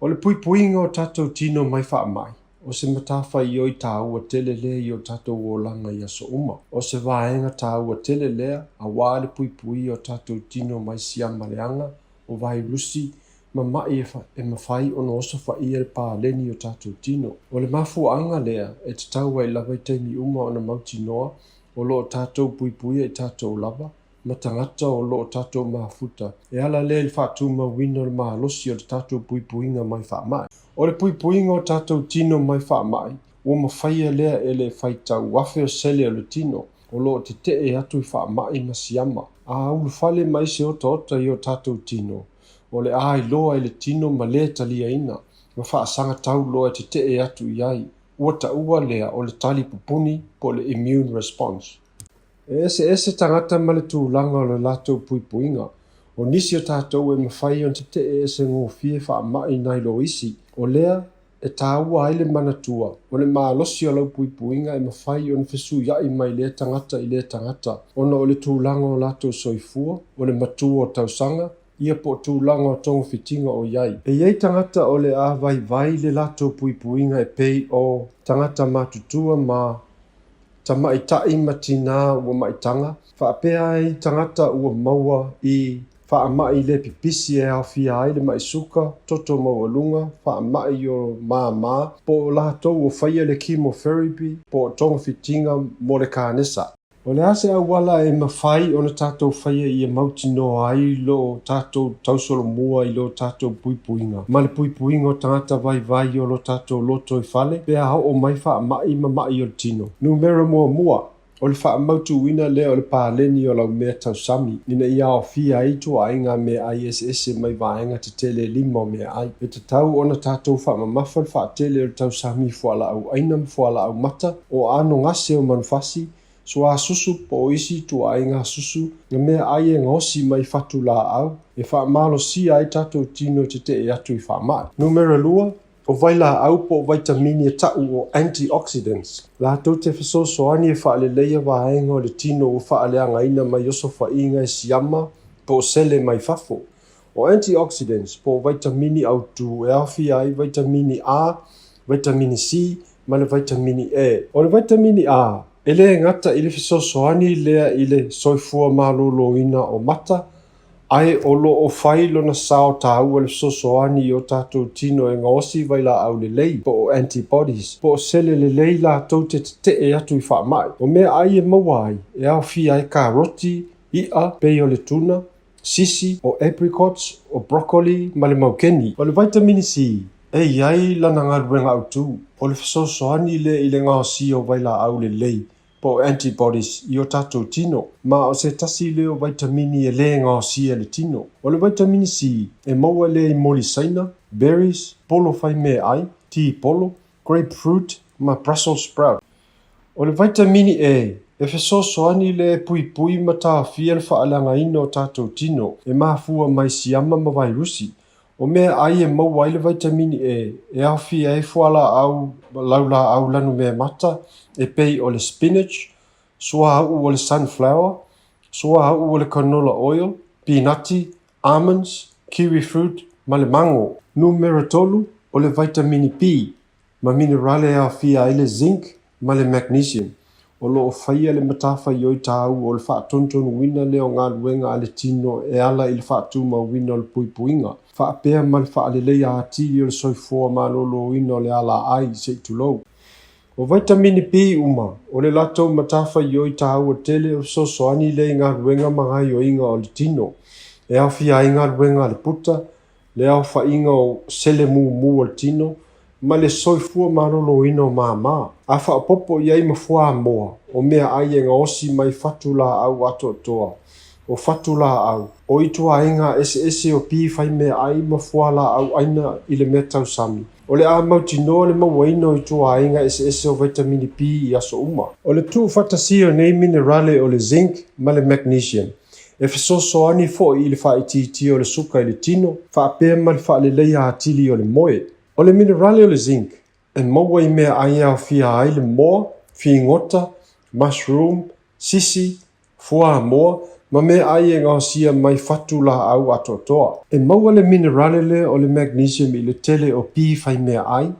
O le puipuiga o tatou tino mai faama'i. O se matāfaioi tāua tele lea i o tatou olaga i aso uma. O se vaenga tāua tele lea, auā le puipuia o tatou tino mai siama leanga, o vairusi, mama'i e mafai ona osofa'ia le paleni o tatou tino. O le mafuanga lea, e tatau ai lava i taimi uma ona mautinoa, o loo tatou puipuia i tatou lava, ma tagata o loo tatou mafuta. E ala lea le faatumauina o le malosi o le tatou puipuiga mai faama'i. O le puipuiga o tatou tino mai faama'i, ua mafaia lea e le faitauafe o sele o le tino, o loo te'e atu i faama'i ma siama. A ulufale mai se ota i o tatou tino. O le a iloa i le tino ma lē taliaina, ma faasaga tau loa e te'e atu i ai. Ua ta'ua lea o le tali pupuni po le immune response. E ese tagata ma le tulaga o le latou puipuiga. O nisi o tatou e mafai ona te'e ese gofie faama'i nai lo isi. O lea e tāua ai le manatua. O le malosi o lau puipuiga e mafai ona fesuia'i mai le tagata i le tagata. Ona o le tulaga o latou soifua, o le matua o tausaga, ia po tulaga o tongo fitiga o iai. E iai tagata o le a vai le latou puipuiga e pei o tagata matutua ma tamaita'i ma tinā ua ma'itaga. Fa'apea ai tagata ua maua i faama'i le pipisi e aofia ai le ma'isuka, toto maualuga, faama'i o māmā, po o latou o faia le chemotherapy, po o tongo fitiga mo le kanesa. O le ase auala e mafai ona tatou faia ia mautinoa ai lo tatou tausolomua i lo tatou puipuiga. Ma le puipuiga o tagata vai o lo tatou loto i fale, pea o mai faama'i mama'i o le tino. Numera muamua, o le faamautuuina lea o le paleni o lau mea tausami, ina ia aofia ai tuaʻaiga mea ai ese mai vaenga te tele 5 o mea ai. E tatau ona tatou faamamafa le faatele o le tausami foalaauaina ma foalaau mata o ano gase o manufasi, so a susu po o isi tuaʻaiga susu na mea ai e gosi mai fatulaau e faamalosia ai tatou tino te te'e atu i faama'i. Numera 2, o vailaau po o vaitamini e ta'u o antioxidants. Latou te fesoasoani e fa'aleleia vaega o le tino ua fa'aleagaina mai osofa'aiga e siama po o sele mai fafo. O antioxidants po o vaitamini autu e aofia ai vaitamini A, vaitamini C, ma le vaitamini E. O le vaitamini A, e lē gata i le fesoasoani lea i le soifua malōlōina o mata, ai o loo fai lona sao tāua le fesoasoani i o tatou tino e gaosi vailaau lelei po o antibodies, po o sele lelei latou te te'e atu i faama'i. O mea ai e maua ai, e aofia ai karoti, i'a, pei o le tuna, sisi, o apricots, o broccoli, ma le maukeni. O le vaitamini C, e iai lana galuega autu. O le fesoasoani lea i le gaosi o vailaau lelei po antibodies i o tatou tino, ma o se tasi leo vaitamini e le gaosia le tino. O le vaitamini C e maua lea i molisaina, berries, polo fai mea ai, tea polo, grapefruit, ma Brussels sprout. O le vaitamini E e fesoasoani le puipui ma tāfia le fa'aleagaina o tatou tino, e mafua mai siama ma vairusi. O mea ai e maua ai le vaitamini e aofia e foalaau laulaau lanu mea mata, e pei o le spinach, sua au o le sunflower, sua au o le canola oil, peanut, almonds, kiwi fruit, ma le mango. Numera 3, o le vitamin P, ma minerale e aofia ai le zinc, ma le magnesium. O loo faia le matāfaioi tāua o le fa'atonotonuina lea o galuega a le tino e ala i le faatumauina o le puipuiga. Fa'apea ma le fa'alelei atili o le soifua malōlōina o le alaai se'itulou. O vaitamini P uma, o le latou matāfaioi tāua tele o fesoasoani le i galuega ma gaioiga o le tino. E aofia ai galuega a le puta, le aofa'iga o sele mumu o le tino, ma le soifua malōlōina o māmā. A whaapopo i ai mafua moa, o mea ai e gaosi mai fatulaau atoatoa. O fatulaau, o ituainga ese o pi fai mea ai mafua laau aina i le mea tausami. O le a mautinoa le mauaina o ituainga ese o vitamini P i aso uma. O le tu fatasio nei minerale o le zinc ma le magnesium. E fesoasoani fo'i i le fa'aitiiti o le suka i le tino, fa'apea ma le fa'aleleia atili o le moe. O le minerale o le zinc, e maua i mea ai aofia ai le moa, fingota, mushroom, sisi, fua moa, ma me ai e gaosia mai fatu la au atoatoa. E maua le minerale le o le magnesium i le tele o pi fai mea ai,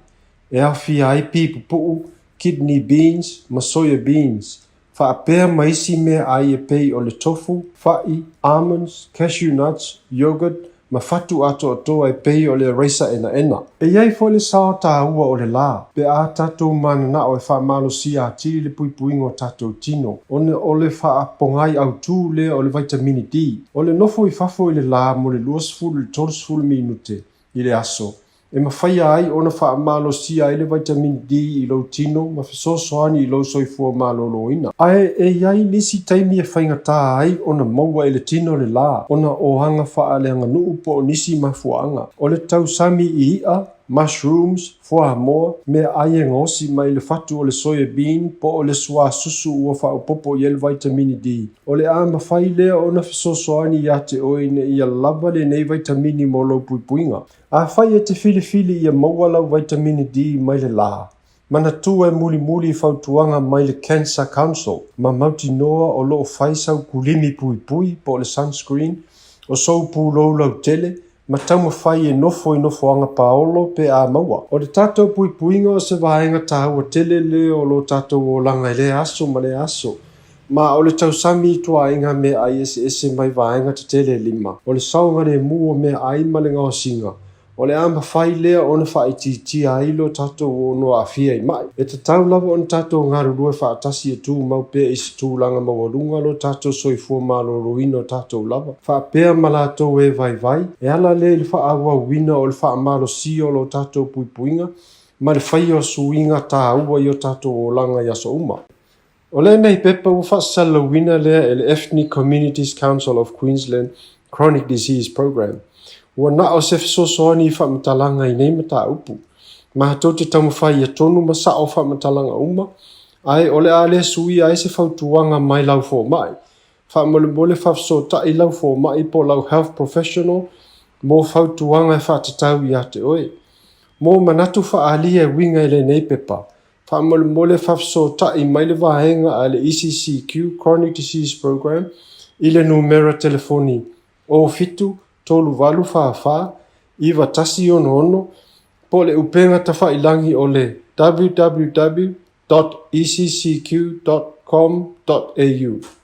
e awhia ai pi pupu'u, kidney beans, ma soya beans. Whaapea maisi mea ai e pei o le tofu, fa'i, almonds, cashew nuts, yogurt, ma fatu atoatoa e pei o le reisa ena. E iai fo le sao tāua o le la, pe a tatou manana o e malosi a tiri le puipuiga o tatou tino. O le whaapongai au tū le o le vitamini D. O le nofo i fafo i le la mo le 2 minute i le aso. E mawhaia ai ona faamalosi ai le vitamin D i lo tino ma fesoasoani i lo soifua maloloina. Ae e iai nisi taimi e whaingatā ai ona maua i le tino le la. Ona ohanga faaleanga nuu po nisi mafuanga. O le tausami i ia, mushrooms, foamoa, mea ai e ngosi mai le fatu o le soya bean po o le sua susu ua whaupopo i le vitamini D. O le a mafai lea ona fesoasoani i ate oine i a lava le nei vitamini mo lo puipuiga. A whai e te fili ia maua lau vitamini D mai le la. Mana tua e muli i whautuanga mai le Cancer Council. Ma mauti noa o loo whaisau kulimi puipui po le sunscreen. O sou pūlou lau tele. Ma tauma whai e nofo anga paolo pe a maua. O le tatou puipuinga o se vaenga tāua tele le o lo tatou o langa i le aso ma le aso. Ma o le tausami tua inga me ai ese mai vaenga te tele lima. O le saunga le mua me ai ma le ngaosinga. O le ama whai lea ona whaiti ai lo tatou o noa awhia i mai. E te tau lava on tatou ngarurua whaatasi e tū mau pēr isi tūlanga mawarunga lo tatou soifua maloroina o tatou lava. Whaapea malatou e vai. E ala le le whaaua wina o le whaamalosi o lo tatou puipuinga. Ma le whai o suinga tāua i o tatou o langa i aso uma. O le nei pepa u faasalauina lea e le Ethnic Communities Council of Queensland Chronic Disease Program. Ua na o se fesoasoani i whaamatalanga i nei mata upu. Ma tau te taumawhai a tonu ma sa o whaamatalanga uma. Ai ole a le sui ai se whautuanga mai lau fō mai. Whaamole whafso ta i lau fō mai po lau health professional mo whautuanga e whaatatau i ate oe. Mo manatu whaalia winga i le nei pepa. Whaamole whafso ta i mai le vahenga a le ECCQ Chronic Disease Program i le numera telefoni o fitu tolu walu whaawha, iwa tasi ono, po le upenga ta whailangi o le www.eccq.com.au.